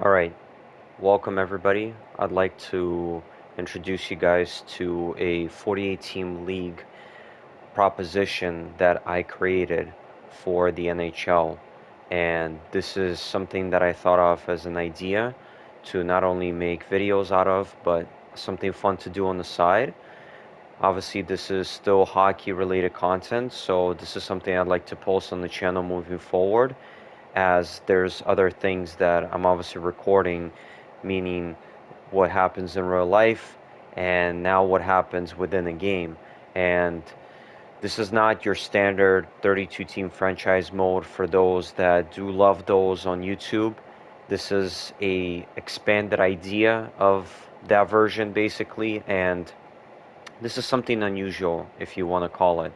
All right, welcome everybody. I'd like to introduce you guys to a 48 team league proposition that I created for the NHL. And this is something that I thought of as an idea to not only make videos out of, but something fun to do on the side. Obviously, this is still hockey related content, so this is something I'd like to post on the channel moving forward, as there's other things that I'm obviously recording, meaning what happens in real life and now what happens within a game. And this is not your standard 32 team franchise mode for those that do love those on YouTube. This is a expanded idea of that version basically, and this is something unusual if you want to call it.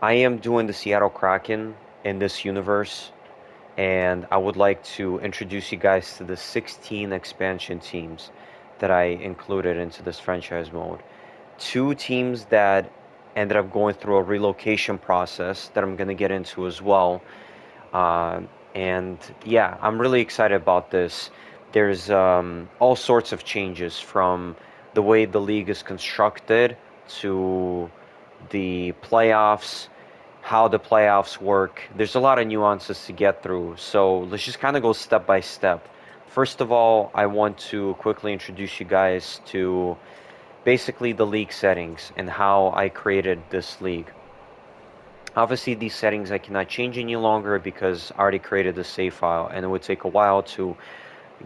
I am doing the Seattle Kraken in this universe, and I would like to introduce you guys to the 16 expansion teams that I included into this franchise mode. Two teams that ended up going through a relocation process that I'm going to get into as well. Uh, and yeah, I'm really excited about this. There's all sorts of changes from the way the league is constructed to the playoffs, how the playoffs work. There's a lot of nuances to get through. So let's just kind of go step by step. First of all, I want to quickly introduce you guys to basically the league settings and how I created this league. Obviously, these settings I cannot change any longer because I already created a save file, and it would take a while to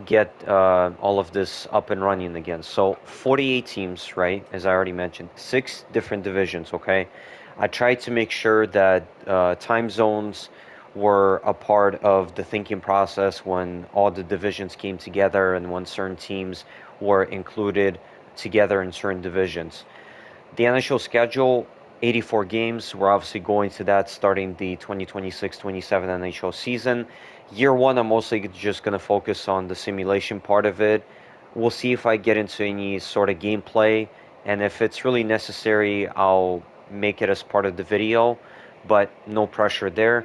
get all of this up and running again. So 48 teams, right? As I already mentioned, 6 different divisions. Okay, I tried to make sure that time zones were a part of the thinking process when all the divisions came together and when certain teams were included together in certain divisions. The NHL schedule, 84 games. We're obviously going to that starting the 2026-27 NHL season. Year one, I'm mostly just going to focus on the simulation part of it. We'll see if I get into any sort of gameplay, and if it's really necessary, I'll make it as part of the video, but no pressure there.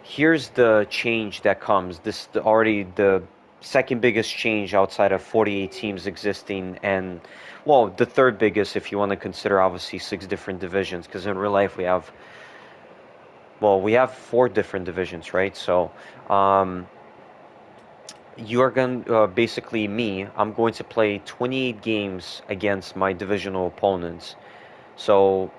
Here's the change that comes. This already the second biggest change outside of 48 teams existing, and well, the third biggest if you want to consider obviously 6 different divisions, because in real life we have 4 different divisions, right? So you are going basically me. I'm going to play 28 games against my divisional opponents. So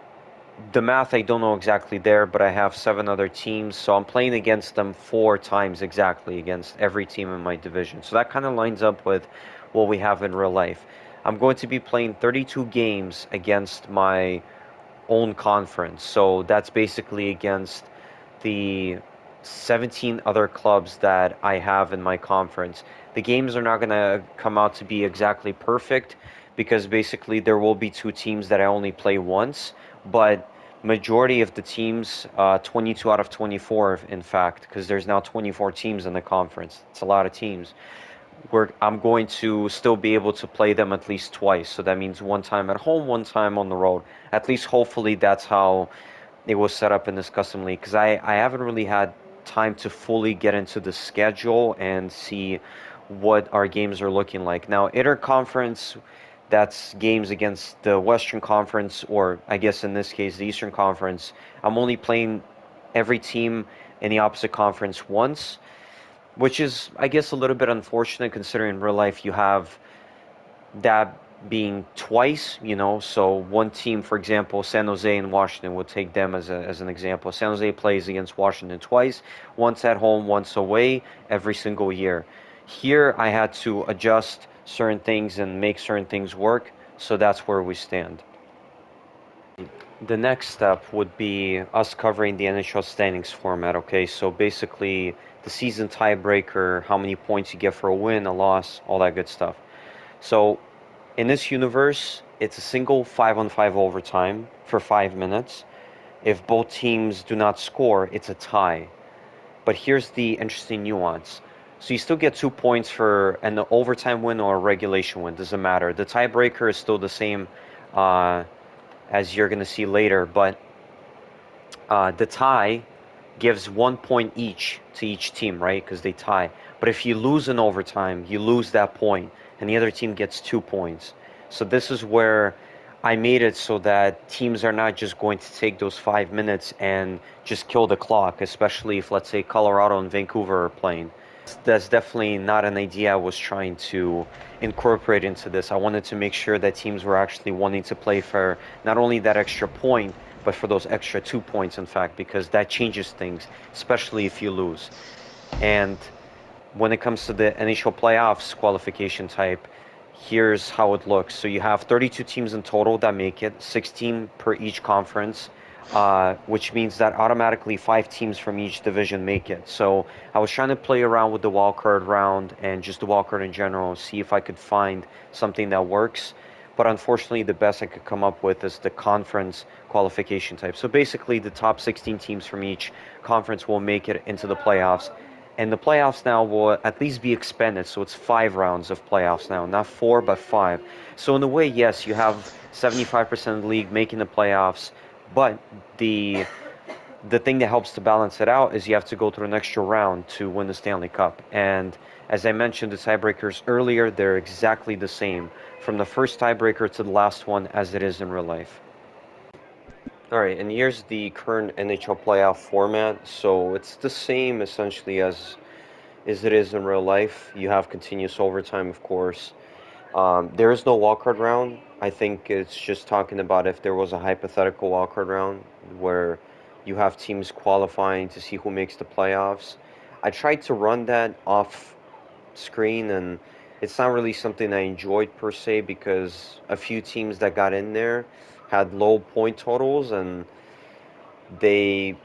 the math I don't know exactly there, but I have 7 other teams, so I'm playing against them 4 times exactly against every team in my division. So that kind of lines up with what we have in real life. I'm going to be playing 32 games against my own conference, so that's basically against the 17 other clubs that I have in my conference. The games are not going to come out to be exactly perfect because basically there will be 2 teams that I only play once, but majority of the teams, 22 out of 24 in fact, because there's now 24 teams in the conference. It's a lot of teams. I'm going to still be able to play them at least twice. So that means 1 time at home, 1 time on the road. At least hopefully that's how it was set up in this custom league, because I haven't really had time to fully get into the schedule and see what our games are looking like. Now, interconference, that's games against the Western Conference, or I guess in this case, the Eastern Conference. I'm only playing every team in the opposite conference once, which is, I guess, a little bit unfortunate considering in real life you have that being twice, so one team, for example, San Jose and Washington, we'll take them as an example. San Jose plays against Washington twice, once at home, once away, every single year. Here, I had to adjust certain things and make certain things work, so that's where we stand. The next step would be us covering the NHL standings format, okay? So basically, the season tiebreaker, how many points you get for a win, a loss, all that good stuff. So in this universe, it's a single 5-on-5 overtime for 5 minutes. If both teams do not score, it's a tie. But here's the interesting nuance. So you still get 2 points for an overtime win or a regulation win. Doesn't matter. The tiebreaker is still the same as you're going to see later. But the tie gives 1 point each to each team, right? Because they tie. But if you lose in overtime, you lose that point, and the other team gets 2 points. So this is where I made it so that teams are not just going to take those 5 minutes and just kill the clock, especially if, let's say, Colorado and Vancouver are playing. That's definitely not an idea I was trying to incorporate into this. I wanted to make sure that teams were actually wanting to play for not only that extra point, but for those extra 2 points, in fact, because that changes things, especially if you lose. And when it comes to the NHL playoffs qualification type, here's how it looks. So you have 32 teams in total that make it, 16 per each conference, which means that automatically 5 teams from each division make it. So I was trying to play around with the wildcard round and just the wildcard in general, see if I could find something that works. But unfortunately, the best I could come up with is the conference qualification type. So basically, the top 16 teams from each conference will make it into the playoffs. And the playoffs now will at least be expanded, so it's 5 rounds of playoffs now, not 4 but 5. So in a way, yes, you have 75% of the league making the playoffs, but the the thing that helps to balance it out is you have to go through an extra round to win the Stanley Cup. And as I mentioned, the tiebreakers earlier, they're exactly the same from the first tiebreaker to the last one as it is in real life. All right, and here's the current NHL playoff format. So it's the same essentially as it is in real life. You have continuous overtime, of course. There is no wildcard round. I think it's just talking about if there was a hypothetical wildcard round where you have teams qualifying to see who makes the playoffs. I tried to run that off screen, and it's not really something I enjoyed per se because a few teams that got in there had low point totals and they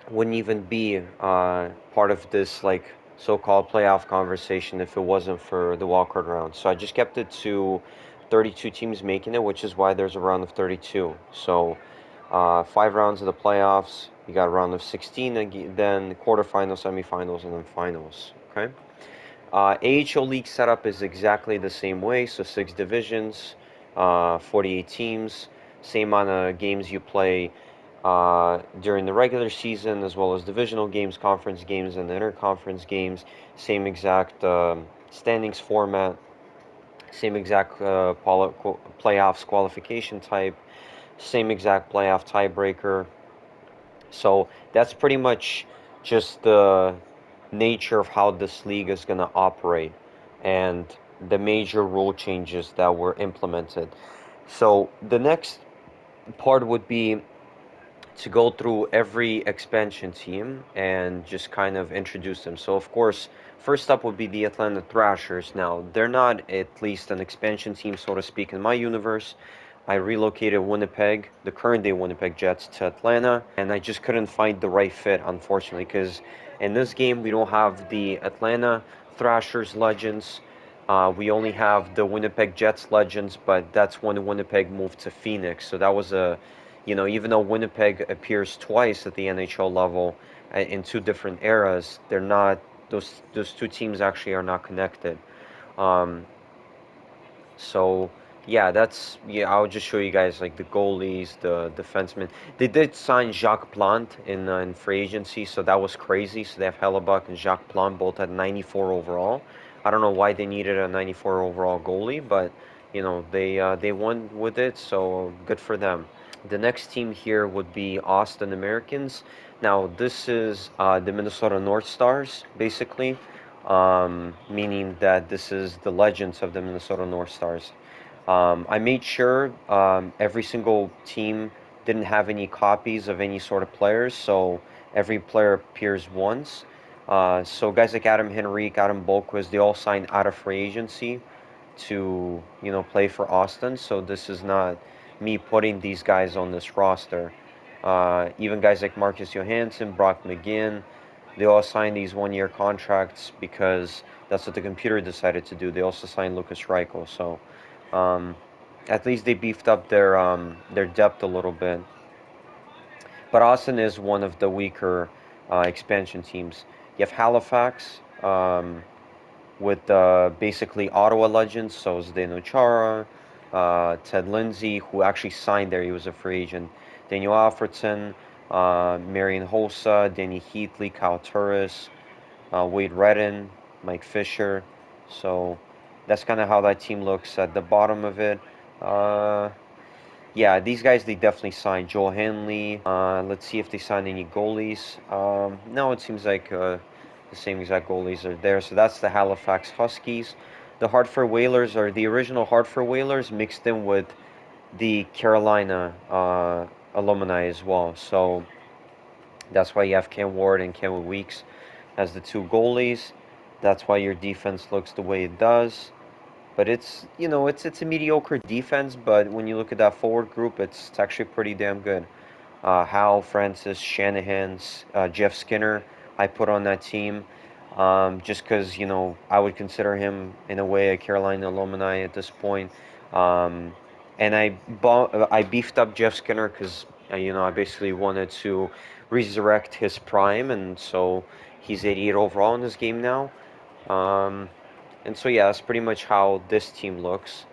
wouldn't even be part of this like so-called playoff conversation if it wasn't for the wildcard round. So I just kept it to 32 teams making it, which is why there's a round of 32. So 5 rounds of the playoffs. You got a round of 16, and then quarterfinals, semifinals, and then finals. Okay. AHL league setup is exactly the same way. So 6 divisions, 48 teams, same amount of games you play during the regular season, as well as divisional games, conference games, and interconference games. Same exact standings format, same exact playoffs qualification type, same exact playoff tiebreaker. So that's pretty much just the nature of how this league is going to operate and the major rule changes that were implemented. So the next part would be to go through every expansion team and just kind of introduce them. So, of course, first up would be the Atlanta Thrashers. Now, they're not at least an expansion team, so to speak, in my universe. I relocated Winnipeg, the current day Winnipeg Jets, to Atlanta, and I just couldn't find the right fit, unfortunately, because in this game we don't have the Atlanta Thrashers legends. We only have the Winnipeg Jets legends, but that's when Winnipeg moved to Phoenix. So that was even though Winnipeg appears twice at the NHL level in 2 different eras, they're not those 2 teams actually are not connected. Um, so yeah, I'll just show you guys like the goalies, the defensemen. They did sign Jacques Plante in free agency, so that was crazy. So they have Hellebuck and Jacques Plante both at 94 overall. I don't know why they needed a 94 overall goalie, but they won with it, so good for them. The next team here would be Austin Americans. Now, this is the Minnesota North Stars, basically, meaning that this is the legends of the Minnesota North Stars. I made sure every single team didn't have any copies of any sort of players, so every player appears once. So guys like Adam Henrique, Adam Bolquist, they all signed out of free agency to play for Austin. So this is not me putting these guys on this roster. Even guys like Marcus Johansson, Brock McGinn, they all signed these 1-year contracts because that's what the computer decided to do. They also signed Lucas Reichel, so um, at least they beefed up their depth a little bit. But Austin is one of the weaker expansion teams. You have Halifax. With basically Ottawa legends, so Zdeno Chara, Ted Lindsay, who actually signed there. He was a free agent. Daniel Alfredson, Marian Hossa, Danny Heatley, Kyle Turris, Wade Redden, Mike Fisher. So that's kind of how that team looks at the bottom of it. Uh, yeah, these guys they definitely signed Joel Hanley. Let's see if they signed any goalies. No, it seems like the same exact goalies are there. So that's the Halifax Huskies. The Hartford Whalers are the original Hartford Whalers mixed in with the Carolina alumni as well. So that's why you have Ken Ward and Kevin Weeks as the two goalies. That's why your defense looks the way it does. But it's a mediocre defense. But when you look at that forward group, it's actually pretty damn good. Hal, Francis, Shanahan, Jeff Skinner, I put on that team. Just because I would consider him in a way a Carolina alumni at this point. Um, and I beefed up Jeff Skinner because I basically wanted to resurrect his prime, and so he's 88 overall in this game now. Um, and so yeah, that's pretty much how this team looks.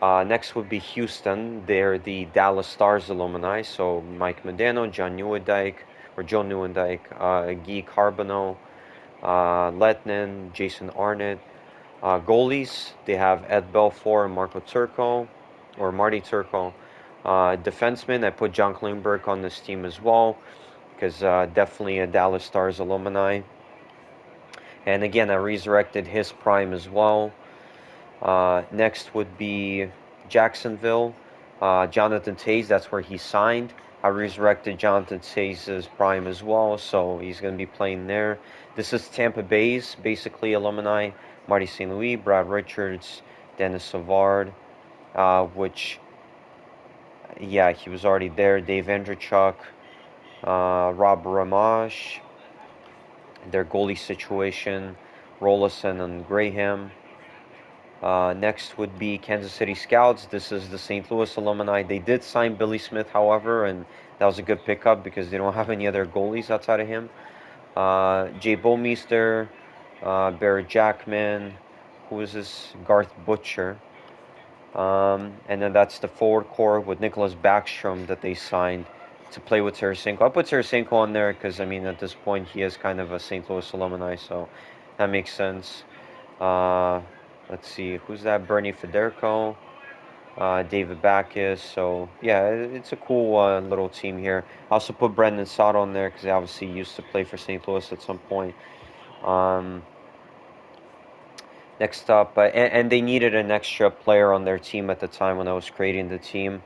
Next would be Houston. They're the Dallas Stars alumni. So Mike Modano, Joe Newendike, Guy Carbonneau, Letnin, Jason Arnott. Goalies, they have Ed Belfour and Marco Turco, or Marty Turco. Defensemen, I put John Klingberg on this team as well, because definitely a Dallas Stars alumni. And again, I resurrected his prime as well. Next would be Jacksonville. Jonathan Toews, that's where he signed. I resurrected Jonathan Toews' prime as well, so he's going to be playing there. This is Tampa Bay's basically alumni. Marty St. Louis, Brad Richards, Dennis Savard, which, yeah, he was already there. Dave Andrechuk, Rob Ramage, their goalie situation, Rolison and Graham. Next would be Kansas City Scouts. This is the St. Louis alumni. They did sign Billy Smith, however, and that was a good pickup because they don't have any other goalies outside of him. Jay Bomeister, Barrett Jackman, who is this? Garth Butcher. And then that's the forward core with Nicholas Backstrom that they signed to play with Tarasenko. I put Tarasenko on there because, I mean, at this point, he is kind of a St. Louis alumni, so that makes sense. Uh, let's see, who's that? Bernie Federico, David Backus. So yeah, it's a cool little team here. I also put Brendan Saad on there because he obviously used to play for St. Louis at some point. Um, Next up, and they needed an extra player on their team at the time when I was creating the team.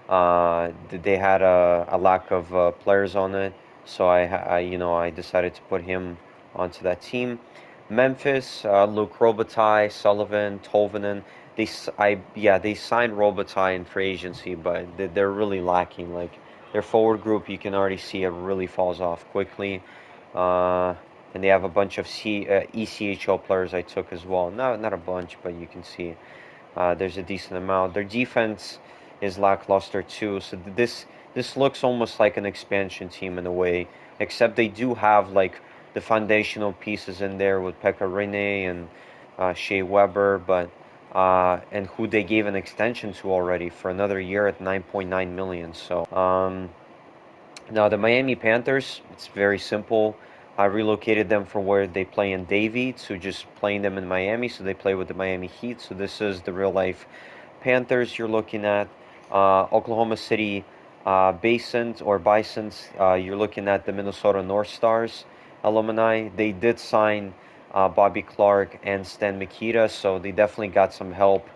They had a lack of players on it, so I decided to put him onto that team. Memphis, Luke Robitaille, Sullivan, Tolvanen. They signed Robitaille in free agency, but they're really lacking. Like their forward group, you can already see it really falls off quickly. Uh, and they have a bunch of ECHL players I took as well. Not a bunch, but you can see there's a decent amount. Their defense is lackluster too, so this looks almost like an expansion team in a way, except they do have like the foundational pieces in there with Pekka Rinne and Shea Weber, but and who they gave an extension to already for another year at 9.9 million. So now the Miami Panthers, it's very simple. I relocated them from where they play in Davie to just playing them in Miami, so they play with the Miami Heat. So this is the real life Panthers you're looking at. Oklahoma City Bisons. You're looking at the Minnesota North Stars alumni. They did sign Bobby Clark and Stan Mikita, so they definitely got some help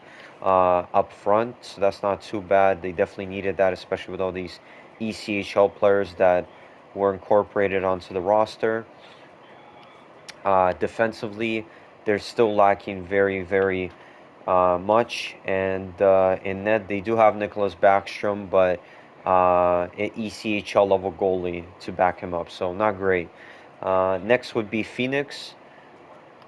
up front. So that's not too bad. They definitely needed that, especially with all these ECHL players that were incorporated onto the roster. Defensively, they're still lacking very, very much. And in net, they do have Nicholas Backstrom, but an ECHL level goalie to back him up. So not great. Next would be Phoenix.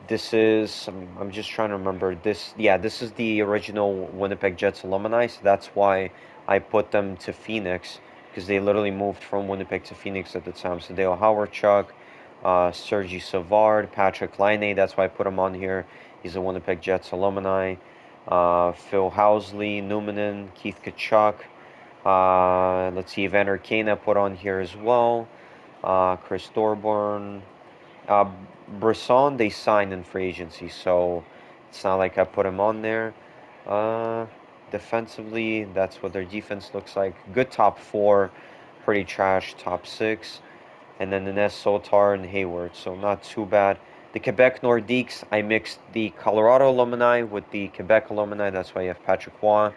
This is, I'm just trying to remember this. Yeah, this is the original Winnipeg Jets alumni. So that's why I put them to Phoenix because they literally moved from Winnipeg to Phoenix at the time. So Dale Hawerchuk, Sergei Savard, Patrick Laine. That's why I put him on here. He's a Winnipeg Jets alumni. Phil Housley, Numanen, Keith Kachuk. Let's see, Evander Kane I put on here as well. Chris Thorburn. Uh, Brisson, they signed in free agency, so it's not like I put him on there. Uh, Defensively, that's what their defense looks like. Good top four, pretty trash top six. And then Ines Sotar and Hayward, so not too bad. The Quebec Nordiques, I mixed the Colorado alumni with the Quebec alumni. That's why you have Patrick Roy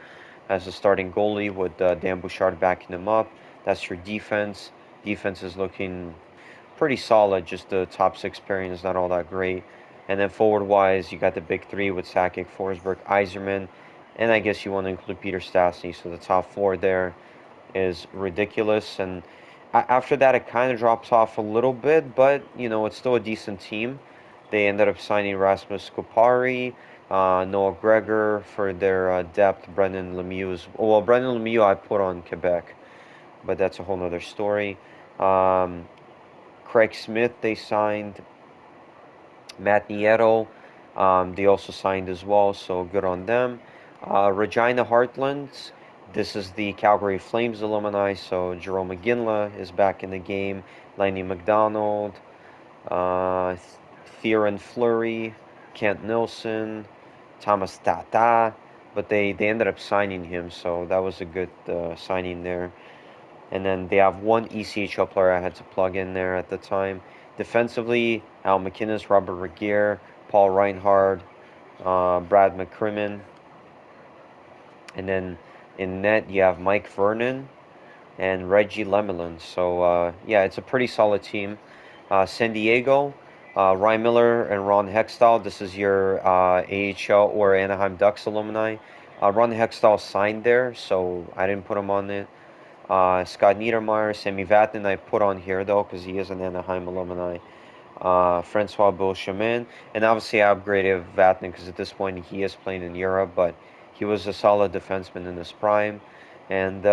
as the starting goalie with Dan Bouchard backing him up. That's your defense. Defense is looking pretty solid. Just the top six pairing is not all that great. And then forward wise, you got the big three with Sakic, Forsberg, Yzerman, and I guess you want to include Peter Stastny. So the top four there is ridiculous. And after that, it kind of drops off a little bit, but it's still a decent team. They ended up signing Rasmus Kupari, Noah Gregor for their depth. Brendan Lemieux, well, Brendan Lemieux I put on Quebec, but that's a whole nother story. Um, Craig Smith, they signed. Matt Nieto, they also signed as well, so good on them. Regina Heartlands, this is the Calgary Flames alumni, so Jerome McGinley is back in the game. Lenny McDonald, uh, Theoren Fleury, Kent Nilsson, Thomas Tata, but they ended up signing him, so that was a good signing there. And then they have one ECHL player I had to plug in there at the time. Defensively, Al McInnes, Robert Regier, Paul Reinhard, Brad McCrimmon. And then in net, you have Mike Vernon and Reggie Lemelin. So, yeah, it's a pretty solid team. San Diego, Ryan Miller and Ron Hextall. This is your AHL or Anaheim Ducks alumni. Ron Hextall signed there, so I didn't put him on it. Scott Niedermayer, Sammy Vatanen I put on here though because he is an Anaheim alumni. Francois Beauchemin, and obviously I upgraded Vatanen because at this point he is playing in Europe, but he was a solid defenseman in his prime, and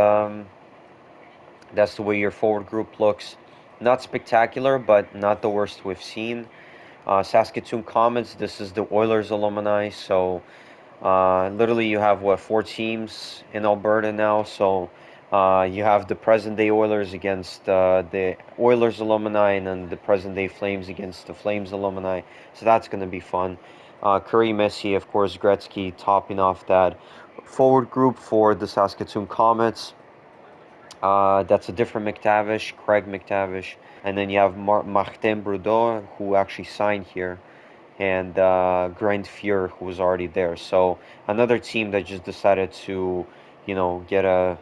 that's the way your forward group looks. Not spectacular, but not the worst we've seen. Saskatoon Comets, this is the Oilers alumni, so literally, you have what, four teams in Alberta now. So you have the present day Oilers against the Oilers alumni, and then the present day Flames against the Flames alumni. So that's going to be fun. Curry, Messi, of course, Gretzky topping off that forward group for the Saskatoon Comets. That's a different McTavish, Craig McTavish. And then you have Martin Brodeur, who actually signed here, and Grand Fuhr, who was already there. So another team that just decided to, get a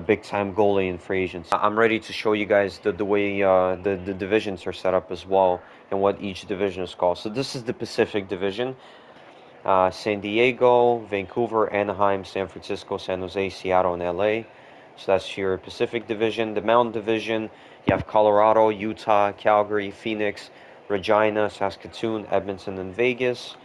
big time goalie in free agency. I'm ready to show you guys the way the divisions are set up as well and what each division is called. So this is the Pacific Division. San Diego, Vancouver, Anaheim, San Francisco, San Jose, Seattle, and LA. So that's your Pacific Division. The Mountain Division, you have Colorado, Utah, Calgary, Phoenix, Regina, Saskatoon, Edmonton, and Vegas.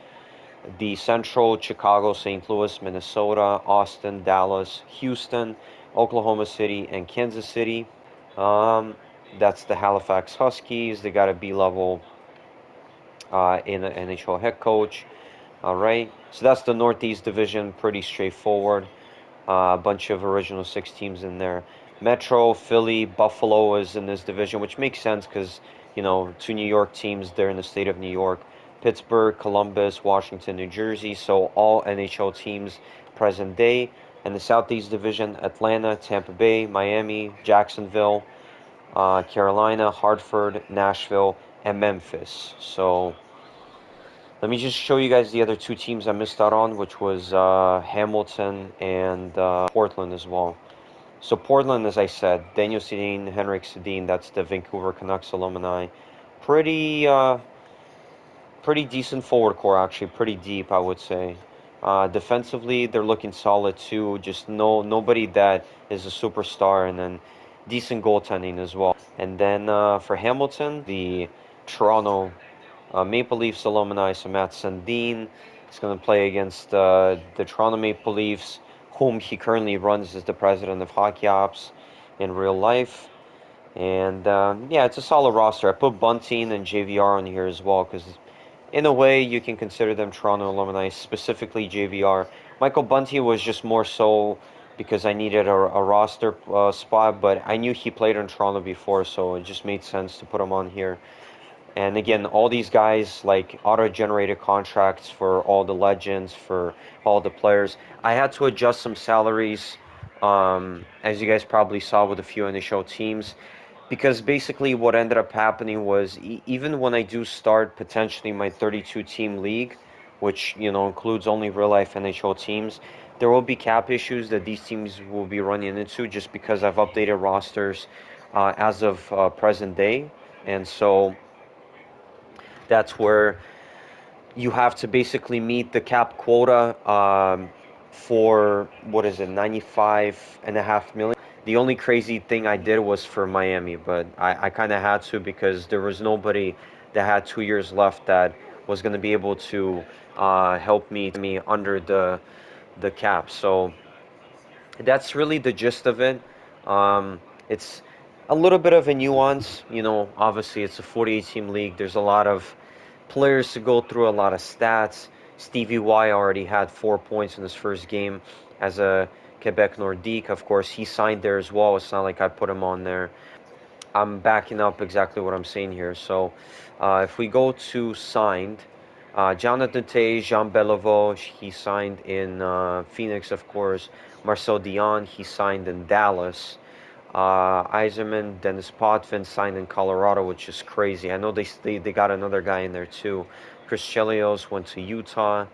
The Central, Chicago, St. Louis, Minnesota, Austin, Dallas, Houston, Oklahoma City, and Kansas City. Um, that's the Halifax Huskies. They got a B-level in an NHL head coach. All right, so that's the Northeast Division, pretty straightforward. A bunch of original six teams in there. Metro, Philly, Buffalo is in this division, which makes sense because, two New York teams, they're in the state of New York. Pittsburgh, Columbus, Washington, New Jersey, so all NHL teams present day. And the Southeast Division, Atlanta, Tampa Bay, Miami, Jacksonville, Carolina, Hartford, Nashville, and Memphis. So let me just show you guys the other two teams I missed out on, which was Hamilton and Portland as well. So Portland, as I said, Daniel Sedin, Henrik Sedin, that's the Vancouver Canucks alumni. Pretty pretty decent forward core, actually, pretty deep, I would say. Defensively, they're looking solid too. Just nobody that is a superstar, and then decent goaltending as well. And then for Hamilton, the Toronto Maple Leafs alumni, so Matt Sundin is going to play against the Toronto Maple Leafs, whom he currently runs as the president of Hockey Ops in real life. And yeah, it's a solid roster. I put Bunting and JVR on here as well because, in a way, you can consider them Toronto alumni, specifically JVR. Michael Bunting was just more so because I needed a roster spot, but I knew he played in Toronto before, so it just made sense to put him on here. And again, all these guys like auto-generated contracts for all the legends, for all the players. I had to adjust some salaries, as you guys probably saw with a few initial teams, because basically what ended up happening was even when I do start potentially my 32 team league, which includes only real life NHL teams, there will be cap issues that these teams will be running into just because I've updated rosters as of present day, and so that's where you have to basically meet the cap quota for what is it, 95.5 million. The only crazy thing I did was for Miami, but I kind of had to because there was nobody that had 2 years left that was going to be able to help me under the cap. So that's really the gist of it. It's a little bit of a nuance. Obviously it's a 48 team league. There's a lot of players to go through, a lot of stats. Stevie Y already had 4 points in his first game as a Quebec Nordique. Of course, he signed there as well. It's not like I put him on there. I'm backing up exactly what I'm saying here. So if we go to signed, Jonathan Tay, Jean Beliveau, he signed in Phoenix, of course. Marcel Dion, he signed in Dallas. Iserman, Dennis Potvin signed in Colorado, which is crazy. I know they got another guy in there too. Chris Chelios went to Utah.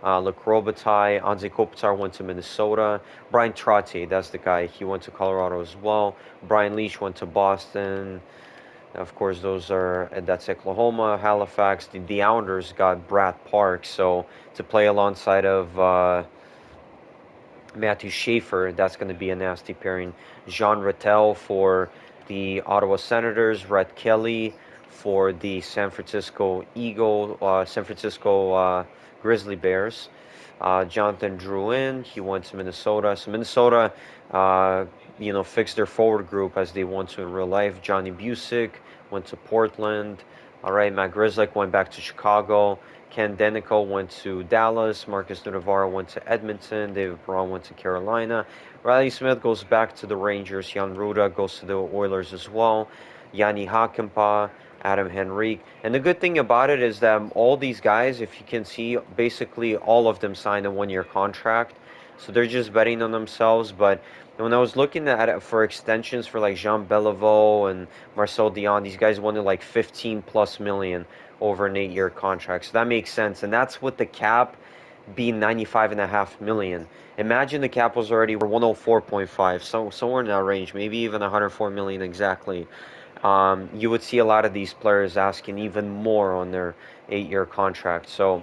Luc Robitaille, Anze Kopitar went to Minnesota. Brian Trottier, that's the guy. He went to Colorado as well. Brian Leach went to Boston. Of course, that's Oklahoma. Halifax. The Islanders got Brad Park, so to play alongside of Matthew Schaefer, that's going to be a nasty pairing. Jean Rattel for the Ottawa Senators, Rhett Kelly for the San Francisco Grizzly Bears. Jonathan Drouin, he went to Minnesota. So Minnesota, fixed their forward group as they want to in real life. Johnny Busick went to Portland. All right, Matt Grzelcyk went back to Chicago. Ken Denico went to Dallas. Marcus Nunavara went to Edmonton. David Perron went to Carolina. Riley Smith goes back to the Rangers. Jan Ruda goes to the Oilers as well. Yanni Hakanpää, Adam Henrique. And the good thing about it is that all these guys, if you can see, basically all of them signed a 1 year contract. So they're just betting on themselves. But when I was looking at it for extensions for like Jean Beliveau and Marcel Dion, these guys wanted like 15 plus million over an 8 year contract. So that makes sense. And that's with the cap being 95.5 million. Imagine the cap was already 104.5, so somewhere in that range, maybe even 104 million exactly. You would see a lot of these players asking even more on their 8 year contract. So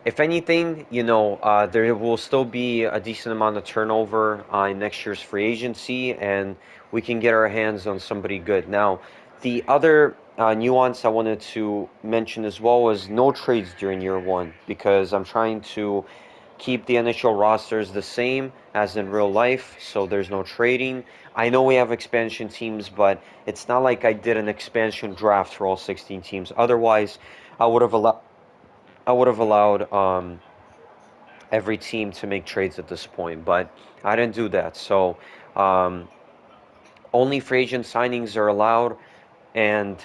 if anything, there will still be a decent amount of turnover in next year's free agency, and we can get our hands on somebody good. Now, the other nuance I wanted to mention as well was no trades during year one, because I'm trying to keep the NHL rosters the same as in real life, so there's no trading. I know we have expansion teams, but it's not like I did an expansion draft for all 16 teams. Otherwise, I would have allowed every team to make trades at this point, but I didn't do that. So um, only free agent signings are allowed. And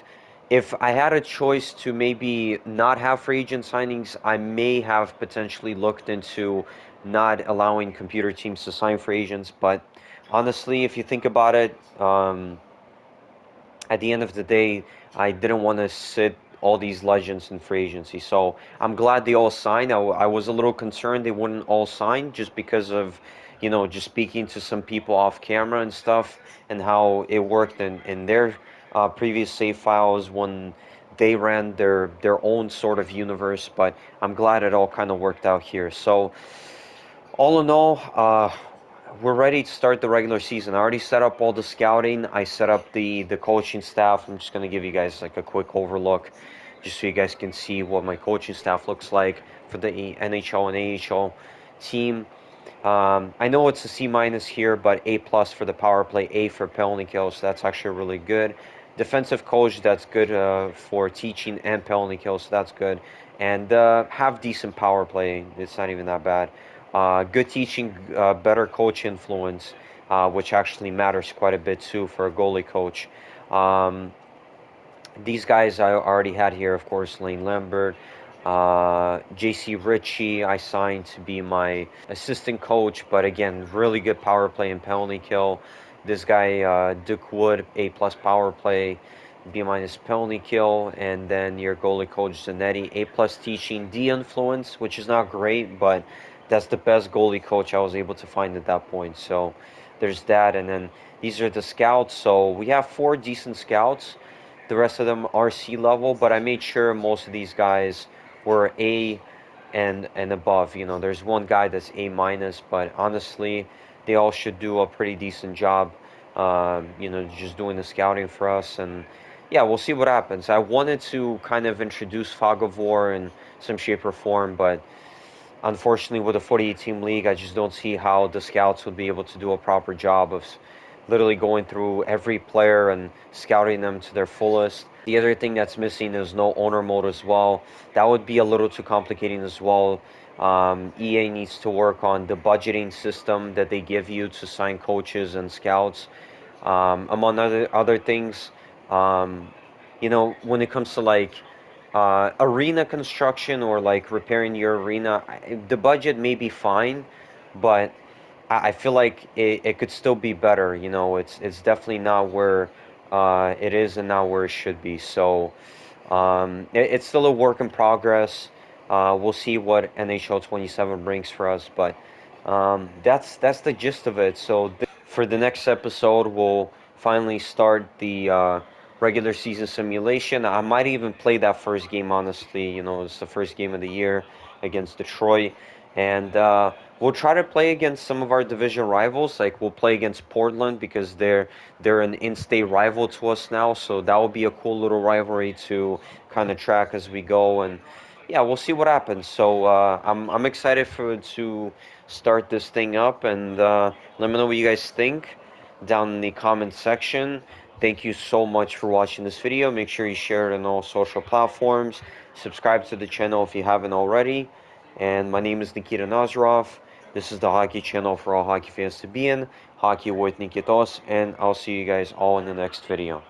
if I had a choice to maybe not have free agent signings, I may have potentially looked into not allowing computer teams to sign free agents. But honestly, if you think about it, at the end of the day, I didn't want to sit all these legends in free agency. So I'm glad they all signed. I was a little concerned they wouldn't all sign just because of, just speaking to some people off camera and stuff and how it worked in their previous save files when they ran their own sort of universe. But I'm glad it all kind of worked out here. So all in all, we're ready to start the regular season. I already set up all the scouting. I set up the coaching staff. I'm just going to give you guys like a quick overlook just so you guys can see what my coaching staff looks like for the NHL and AHL team. I know it's a C minus here, but A plus for the power play, A for penalty kills. So that's actually really good. Defensive coach, that's good for teaching and penalty kills. So that's good. And have decent power play. It's not even that bad. Good teaching, better coach influence, which actually matters quite a bit too for a goalie coach. Um, These guys I already had here, of course, Lane Lambert, JC Ritchie, I signed to be my assistant coach, but again, really good power play and penalty kill. This guy, Duke Wood, A plus power play, B minus penalty kill, and then your goalie coach Zanetti, A plus teaching, D influence, which is not great, but that's the best goalie coach I was able to find at that point. So there's that, and then these are the scouts. So we have four decent scouts. The rest of them are C level, but I made sure most of these guys were A and above. You know, there's one guy that's A minus, but honestly, they all should do a pretty decent job. You know, just doing the scouting for us, and yeah, we'll see what happens. I wanted to kind of introduce fog of war in some shape or form, but unfortunately, with a 48 team league, I just don't see how the scouts would be able to do a proper job of literally going through every player and scouting them to their fullest. The other thing that's missing is no owner mode as well. That would be a little too complicating as well. EA needs to work on the budgeting system that they give you to sign coaches and scouts. Among other things, um, you know, when it comes to like arena construction or like repairing your arena, the budget may be fine, but I feel like it could still be better. You know, it's definitely not where it is and not where it should be. So it's still a work in progress. We'll see what NHL 27 brings for us, but that's the gist of it. So for the next episode, we'll finally start the regular season simulation. I might even play that first game. Honestly, you know, it's the first game of the year against Detroit, and we'll try to play against some of our division rivals. Like we'll play against Portland because they're an in-state rival to us now. So that will be a cool little rivalry to kind of track as we go. And yeah, we'll see what happens. So I'm excited for to start this thing up, and let me know what you guys think down in the comment section. Thank you so much for watching this video. Make sure you share it on all social platforms. Subscribe to the channel if you haven't already. And my name is Nikita Nazarov. This is the hockey channel for all hockey fans to be in. Hockey with Nikitos, and I'll see you guys all in the next video.